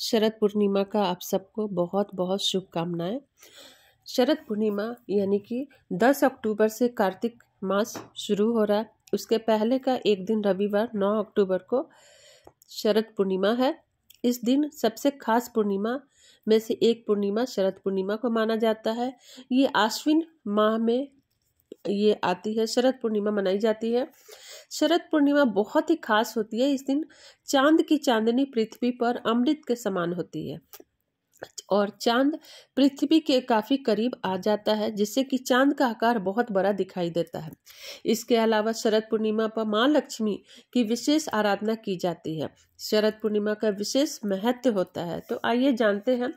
शरद पूर्णिमा का आप सबको बहुत बहुत शुभकामनाएं। शरद पूर्णिमा यानी कि 10 अक्टूबर से कार्तिक मास शुरू हो रहा है। उसके पहले का एक दिन रविवार 9 अक्टूबर को शरद पूर्णिमा है। इस दिन सबसे खास पूर्णिमा में से एक पूर्णिमा शरद पूर्णिमा को माना जाता है। ये आश्विन माह में ये आती है, शरद पूर्णिमा मनाई जाती है। शरद पूर्णिमा बहुत ही खास होती है। इस दिन चांद की चांदनी पृथ्वी पर अमृत के समान होती है और चांद पृथ्वी के काफी करीब आ जाता है, जिससे कि चांद का आकार बहुत बड़ा दिखाई देता है। इसके अलावा शरद पूर्णिमा पर माँ लक्ष्मी की विशेष आराधना की जाती है। शरद पूर्णिमा का विशेष महत्व होता है। तो आइए जानते हैं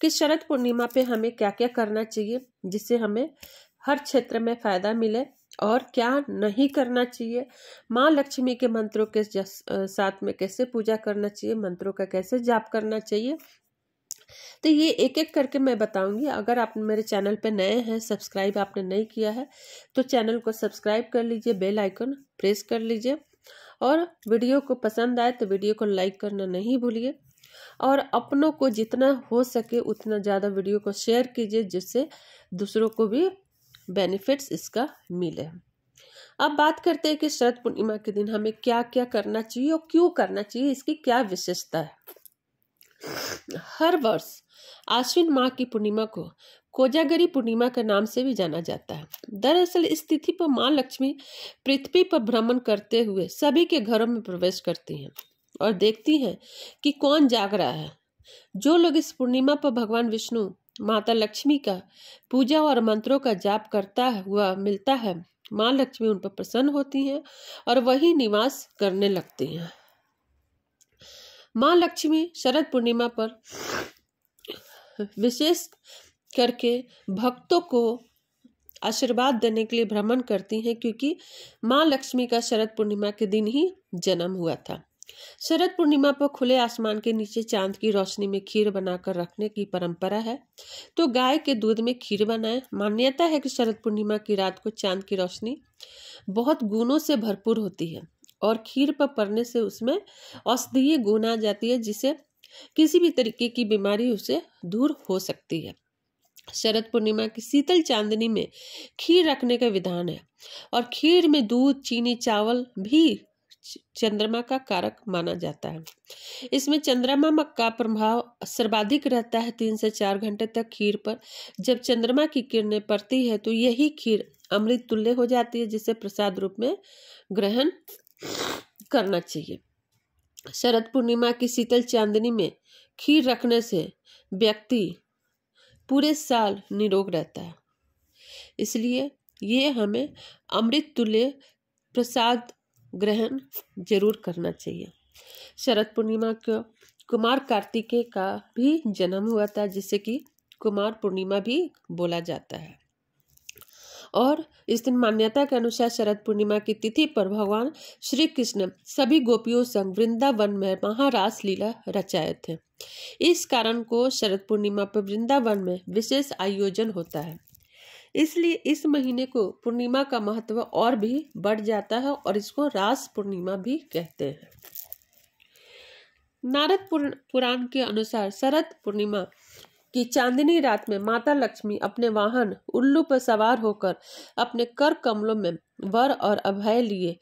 कि शरद पूर्णिमा पे हमें क्या क्या करना चाहिए जिससे हमें हर क्षेत्र में फायदा मिले और क्या नहीं करना चाहिए। माँ लक्ष्मी के मंत्रों के साथ में कैसे पूजा करना चाहिए, मंत्रों का कैसे जाप करना चाहिए, तो ये एक एक करके मैं बताऊंगी। अगर आप मेरे चैनल पे नए हैं, सब्सक्राइब आपने नहीं किया है तो चैनल को सब्सक्राइब कर लीजिए, बेल आइकन प्रेस कर लीजिए और वीडियो को पसंद आए तो वीडियो को लाइक करना नहीं भूलिए और अपनों को जितना हो सके उतना ज़्यादा वीडियो को शेयर कीजिए, जिससे दूसरों को भी बेनिफिट्स इसका मिले। अब बात करते हैं कि शरद पूर्णिमा के दिन हमें क्या क्या करना चाहिए और क्यों करना चाहिए, इसकी क्या विशेषता है। हर वर्ष आश्विन माह की पूर्णिमा को कोजागरी पूर्णिमा के नाम से भी जाना जाता है। दरअसल इस तिथि पर माँ लक्ष्मी पृथ्वी पर भ्रमण करते हुए सभी के घरों में प्रवेश करती हैं और देखती हैं कि कौन जाग रहा है। जो लोग इस पूर्णिमा पर भगवान विष्णु, माता लक्ष्मी का पूजा और मंत्रों का जाप करता हुआ मिलता है, माँ लक्ष्मी उन पर प्रसन्न होती हैं और वही निवास करने लगती हैं। माँ लक्ष्मी शरद पूर्णिमा पर विशेष करके भक्तों को आशीर्वाद देने के लिए भ्रमण करती हैं, क्योंकि माँ लक्ष्मी का शरद पूर्णिमा के दिन ही जन्म हुआ था। शरद पूर्णिमा पर खुले आसमान के नीचे चांद की रोशनी में खीर बनाकर रखने की परंपरा है। तो गाय के दूध में खीर बनाएं। मान्यता है कि शरद पूर्णिमा की रात को चांद की रोशनी बहुत गुणों से भरपूर होती है और खीर पर पड़ने से उसमें औषधीय गुण आ जाती है, जिससे किसी भी तरीके की बीमारी उसे दूर हो सकती है। शरद पूर्णिमा की शीतल चांदनी में खीर रखने का विधान है और खीर में दूध, चीनी, चावल भी चंद्रमा का कारक माना जाता है। इसमें चंद्रमा का प्रभाव सर्वाधिक रहता है 3 से 4 घंटे तक खीर पर। जब चंद्रमा की किरणें पड़ती है तो यही खीर अमृत तुल्य हो जाती है, जिसे प्रसाद रूप में ग्रहण करना चाहिए। शरद पूर्णिमा की शीतल चांदनी में खीर रखने से व्यक्ति पूरे साल निरोग रहता है, इसलिए ये हमें अमृत तुल्य प्रसाद ग्रहण जरूर करना चाहिए। शरद पूर्णिमा को कुमार कार्तिकेय का भी जन्म हुआ था, जिसे कि कुमार पूर्णिमा भी बोला जाता है। और इस दिन मान्यता के अनुसार शरद पूर्णिमा की तिथि पर भगवान श्री कृष्ण सभी गोपियों संग वृंदावन में महारास लीला रचाए थे। इस कारण को शरद पूर्णिमा पर वृंदावन में विशेष आयोजन होता है, इसलिए इस महीने को पूर्णिमा का महत्व और भी बढ़ जाता है और इसको रास पूर्णिमा भी कहते हैं। नारद पुराण के अनुसार शरद पूर्णिमा की चांदनी रात में माता लक्ष्मी अपने वाहन उल्लू पर सवार होकर अपने कर कमलों में वर और अभय लिए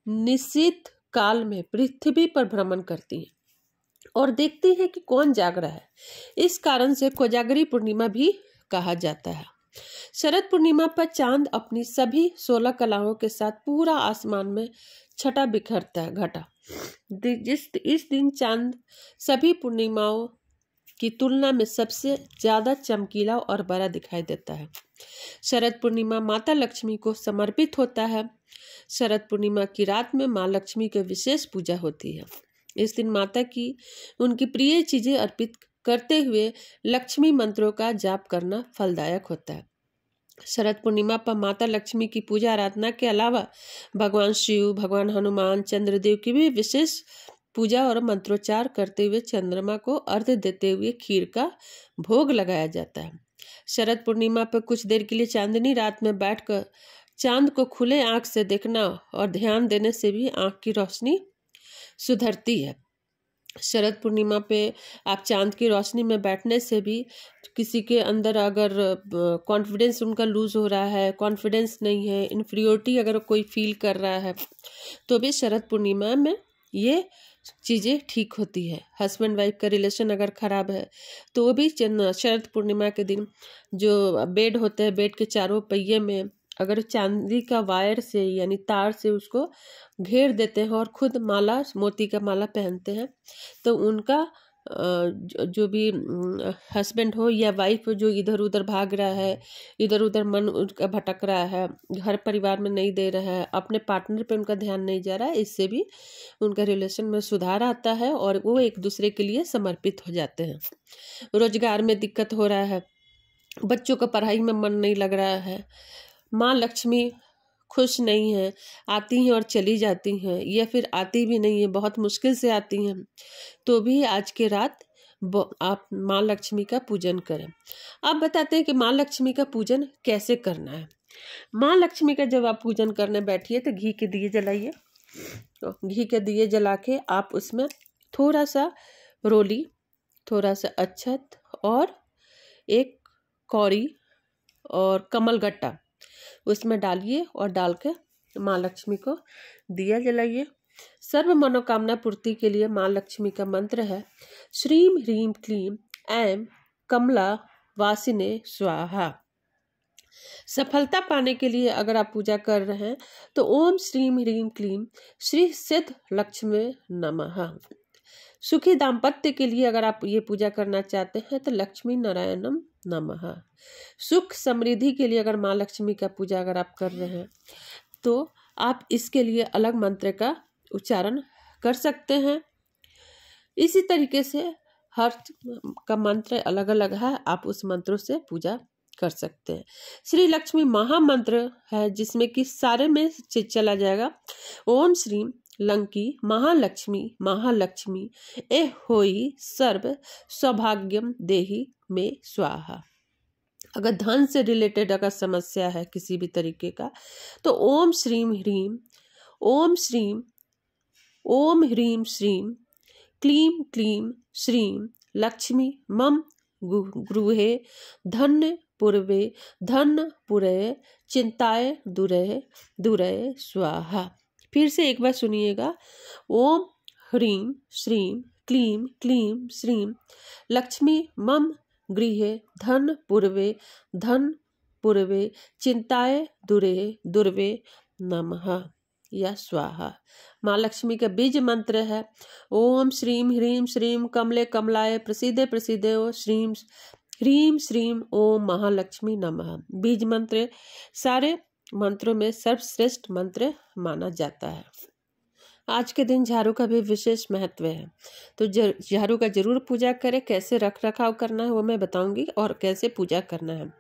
निश्चित काल में पृथ्वी पर भ्रमण करती हैं और देखती हैं कि कौन जाग रहा है। इस कारण से कोजागरी पूर्णिमा भी कहा जाता है। शरद पूर्णिमा पर चांद अपनी सभी 16 कलाओं के साथ पूरा आसमान में छटा बिखरता है घटा। इस दिन चांद सभी पूर्णिमाओं की तुलना में सबसे ज्यादा चमकीला और बड़ा दिखाई देता है। शरद पूर्णिमा माता लक्ष्मी को समर्पित होता है। शरद पूर्णिमा की रात में माँ लक्ष्मी की विशेष पूजा होती है। इस दिन माता की उनकी प्रिय चीजें अर्पित करते हुए लक्ष्मी मंत्रों का जाप करना फलदायक होता है। शरद पूर्णिमा पर माता लक्ष्मी की पूजा आराधना के अलावा भगवान शिव, भगवान हनुमान, चंद्रदेव की भी विशेष पूजा और मंत्रोच्चार करते हुए चंद्रमा को अर्घ्य देते हुए खीर का भोग लगाया जाता है। शरद पूर्णिमा पर कुछ देर के लिए चांदनी रात में बैठकर चांद को खुले आंख से देखना और ध्यान देने से भी आंख की रोशनी सुधरती है। शरद पूर्णिमा पे आप चांद की रोशनी में बैठने से भी किसी के अंदर अगर कॉन्फिडेंस उनका लूज़ हो रहा है, कॉन्फिडेंस नहीं है, इन्फीरियोरिटी अगर कोई फील कर रहा है, तो भी शरद पूर्णिमा में ये चीज़ें ठीक होती है। हस्बैंड वाइफ का रिलेशन अगर ख़राब है तो वो भी शरद पूर्णिमा के दिन जो बेड होते हैं, बेड के चारों पहिए में अगर चांदी का वायर से यानी तार से उसको घेर देते हैं और खुद माला, मोती का माला पहनते हैं, तो उनका जो भी हस्बैंड हो या वाइफ हो जो इधर उधर भाग रहा है, इधर उधर मन उनका भटक रहा है, घर परिवार में नहीं दे रहा है, अपने पार्टनर पे उनका ध्यान नहीं जा रहा है, इससे भी उनका रिलेशन में सुधार आता है और वो एक दूसरे के लिए समर्पित हो जाते हैं। रोजगार में दिक्कत हो रहा है, बच्चों का पढ़ाई में मन नहीं लग रहा है, माँ लक्ष्मी खुश नहीं है, आती हैं और चली जाती हैं, या फिर आती भी नहीं है, बहुत मुश्किल से आती हैं, तो भी आज के रात आप माँ लक्ष्मी का पूजन करें। अब बताते हैं कि माँ लक्ष्मी का पूजन कैसे करना है। माँ लक्ष्मी का जब आप पूजन करने बैठिए तो घी के दिए जलाइए। तो घी के दिए जला के आप उसमें थोड़ा सा रोली, थोड़ा सा अक्षत और एक कौड़ी और कमलगट्टा उसमें डालिए और डाल के माँ लक्ष्मी को दिया जलाइए। सर्व मनोकामना पूर्ति के लिए माँ लक्ष्मी का मंत्र है श्रीम ह्रीम क्लीम ऐं कमला वासिने स्वाहा। सफलता पाने के लिए अगर आप पूजा कर रहे हैं तो ओम श्रीम ह्रीम क्लीम श्री सिद्ध लक्ष्मी नमः। सुखी दाम्पत्य के लिए अगर आप ये पूजा करना चाहते हैं तो लक्ष्मी नारायणम नमः। सुख समृद्धि के लिए अगर माँ लक्ष्मी का पूजा अगर आप कर रहे हैं तो आप इसके लिए अलग मंत्र का उच्चारण कर सकते हैं। इसी तरीके से हर का मंत्र अलग अलग है, आप उस मंत्रों से पूजा कर सकते हैं। श्री लक्ष्मी महामंत्र है जिसमें कि सारे में चला जाएगा। ओम श्री लंकी महालक्ष्मी महालक्ष्मी ए होई सर्व सौभाग्यम देही में स्वाहा। अगर धन से रिलेटेड अगर समस्या है किसी भी तरीके का तो ओम श्रीम ह्रीम ओम श्रीम ओम ह्रीम श्रीम क्लीम क्लीम श्रीम लक्ष्मी मम गृहे धन्य पूर्वे धन पुरे चिंताए दुरे दुरे स्वाहा। फिर से एक बार सुनिएगा। ओम ह्रीम श्रीम क्लीम क्लीम श्रीम लक्ष्मी मम गृहे धन पूर्वे चिंताए दुरे दुर्वे नमः या स्वाहा। माँ लक्ष्मी का बीज मंत्र है ओम श्रीम ह्रीम श्रीम कमले कमलाय प्रसिद्धे प्रसिद्धे ओ श्रीम ह्रीम श्रीम ओम महालक्ष्मी नमः। बीज मंत्र सारे मंत्रों में सर्वश्रेष्ठ मंत्र माना जाता है। आज के दिन झाड़ू का भी विशेष महत्व है, तो झाड़ू का जरूर पूजा करें। कैसे रख रखाव करना है वो मैं बताऊंगी और कैसे पूजा करना है।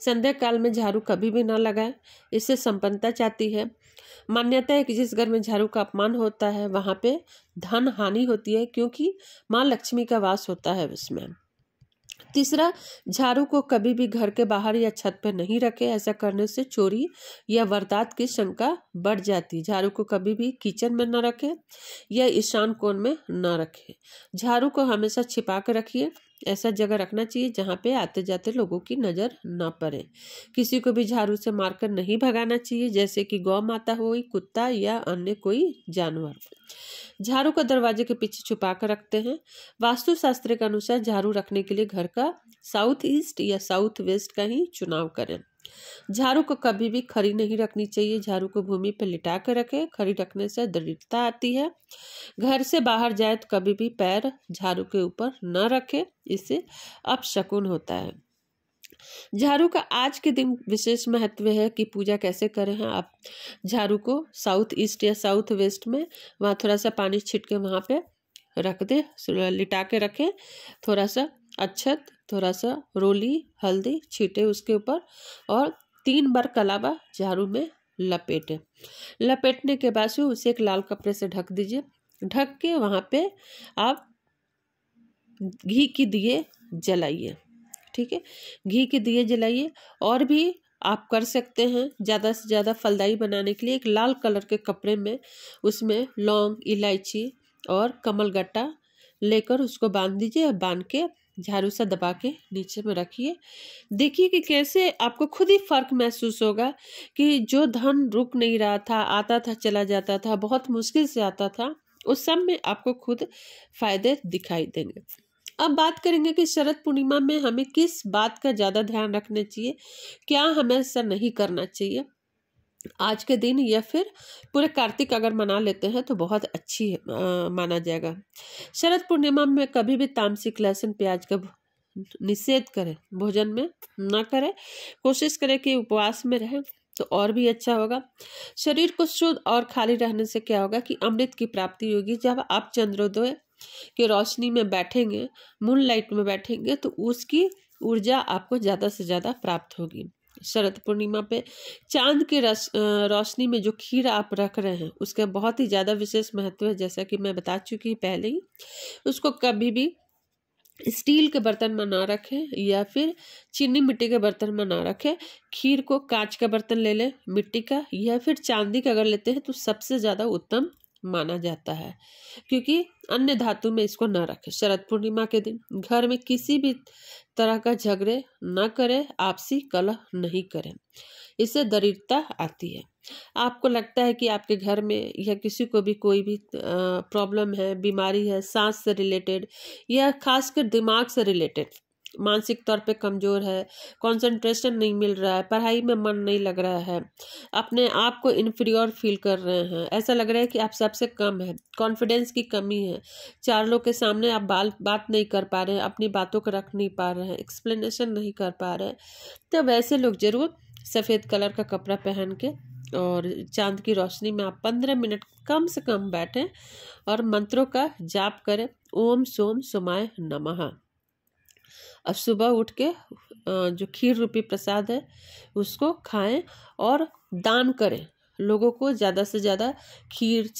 संध्या काल में झाड़ू कभी भी ना लगाएं, इससे संपन्नता चाहती है। मान्यता है कि जिस घर में झाड़ू का अपमान होता है वहाँ पे धन हानि होती है, क्योंकि माँ लक्ष्मी का वास होता है उसमें। तीसरा, झाड़ू को कभी भी घर के बाहर या छत पर नहीं रखें, ऐसा करने से चोरी या वारदात की शंका बढ़ जाती। झाड़ू को कभी भी किचन में न रखें या ईशान कोण में न रखें। झाड़ू को हमेशा छिपा कर रखिए, ऐसा जगह रखना चाहिए जहाँ पे आते जाते लोगों की नज़र न पड़े। किसी को भी झाड़ू से मारकर नहीं भगाना चाहिए, जैसे कि गौ माता हो, कुत्ता या अन्य कोई जानवर। झाड़ू को दरवाजे के पीछे छुपा कर रखते हैं। वास्तु शास्त्र के अनुसार झाड़ू रखने के लिए घर का साउथ ईस्ट या साउथ वेस्ट का ही चुनाव करें। झाड़ू को कभी भी खड़ी नहीं रखनी चाहिए, झाड़ू को भूमि पर लिटा कर रखें। खड़ी रखने से दरिद्रता आती है। घर से बाहर जाए तो कभी भी पैर झाड़ू के ऊपर न रखें, इससे अपशकुन होता है। झाड़ू का आज के दिन विशेष महत्व है कि पूजा कैसे करें हैं आप। झाड़ू को साउथ ईस्ट या साउथ वेस्ट में वहाँ थोड़ा सा पानी छिट के वहाँ पे रख दे, लिटा के रखें। थोड़ा सा अक्षत, थोड़ा सा रोली, हल्दी छीटे उसके ऊपर और 3 बार कलावा झाड़ू में लपेटें। लपेटने के बाद उसे एक लाल कपड़े से ढक दीजिए। ढक के वहाँ पे आप घी की दिए जलाइए। ठीक है, घी के दिए जलाइए। और भी आप कर सकते हैं ज़्यादा से ज़्यादा फलदाई बनाने के लिए एक लाल कलर के कपड़े में उसमें लौंग, इलायची और कमलगट्टा लेकर उसको बांध दीजिए और बांध के झाड़ू सा दबा के नीचे में रखिए। देखिए कि कैसे आपको खुद ही फर्क महसूस होगा कि जो धन रुक नहीं रहा था, आता था चला जाता था, बहुत मुश्किल से आता था, उस सब में आपको खुद फायदे दिखाई देंगे। अब बात करेंगे कि शरद पूर्णिमा में हमें किस बात का ज़्यादा ध्यान रखना चाहिए, क्या हमें ऐसा नहीं करना चाहिए आज के दिन, या फिर पूरे कार्तिक अगर मना लेते हैं तो बहुत अच्छी माना जाएगा। शरद पूर्णिमा में कभी भी तामसिक लहसुन प्याज का निषेध करें, भोजन में ना करें, कोशिश करें कि उपवास में रहें तो और भी अच्छा होगा। शरीर को शुद्ध और खाली रहने से क्या होगा कि अमृत की प्राप्ति होगी। जब आप चंद्रोदय की रोशनी में बैठेंगे, मून लाइट में बैठेंगे, तो उसकी ऊर्जा आपको ज़्यादा से ज़्यादा प्राप्त होगी। शरद पूर्णिमा पे चांद की रोशनी में जो खीर आप रख रहे हैं उसका बहुत ही ज़्यादा विशेष महत्व है। जैसा कि मैं बता चुकी पहले ही, उसको कभी भी स्टील के बर्तन में ना रखें या फिर चीनी मिट्टी के बर्तन में ना रखें। खीर को कांच का बर्तन ले लें, मिट्टी का या फिर चांदी का अगर लेते हैं तो सबसे ज़्यादा उत्तम माना जाता है, क्योंकि अन्य धातु में इसको न रखें। शरद पूर्णिमा के दिन घर में किसी भी तरह का झगड़े न करें, आपसी कलह नहीं करें, इससे दरिद्रता आती है। आपको लगता है कि आपके घर में या किसी को भी कोई भी प्रॉब्लम है, बीमारी है, सांस से रिलेटेड या खासकर दिमाग से रिलेटेड, मानसिक तौर पे कमज़ोर है, कंसंट्रेशन नहीं मिल रहा है, पढ़ाई में मन नहीं लग रहा है, अपने आप को इन्फीरियर फील कर रहे हैं, ऐसा लग रहा है कि आप सबसे कम है, कॉन्फिडेंस की कमी है, चार लोग के सामने आप बात नहीं कर पा रहे हैं, अपनी बातों को रख नहीं पा रहे हैं, एक्सप्लेनेशन नहीं कर पा रहे हैं, तो वैसे लोग जरूर सफ़ेद कलर का कपड़ा पहन के और चांद की रोशनी में आप 15 मिनट कम से कम बैठें और मंत्रों का जाप करें, ओम सोम सोमाय नमः। अब सुबह उठ के जो खीर रूपी प्रसाद है उसको खाएं और दान करें। लोगों को ज़्यादा से ज़्यादा खीर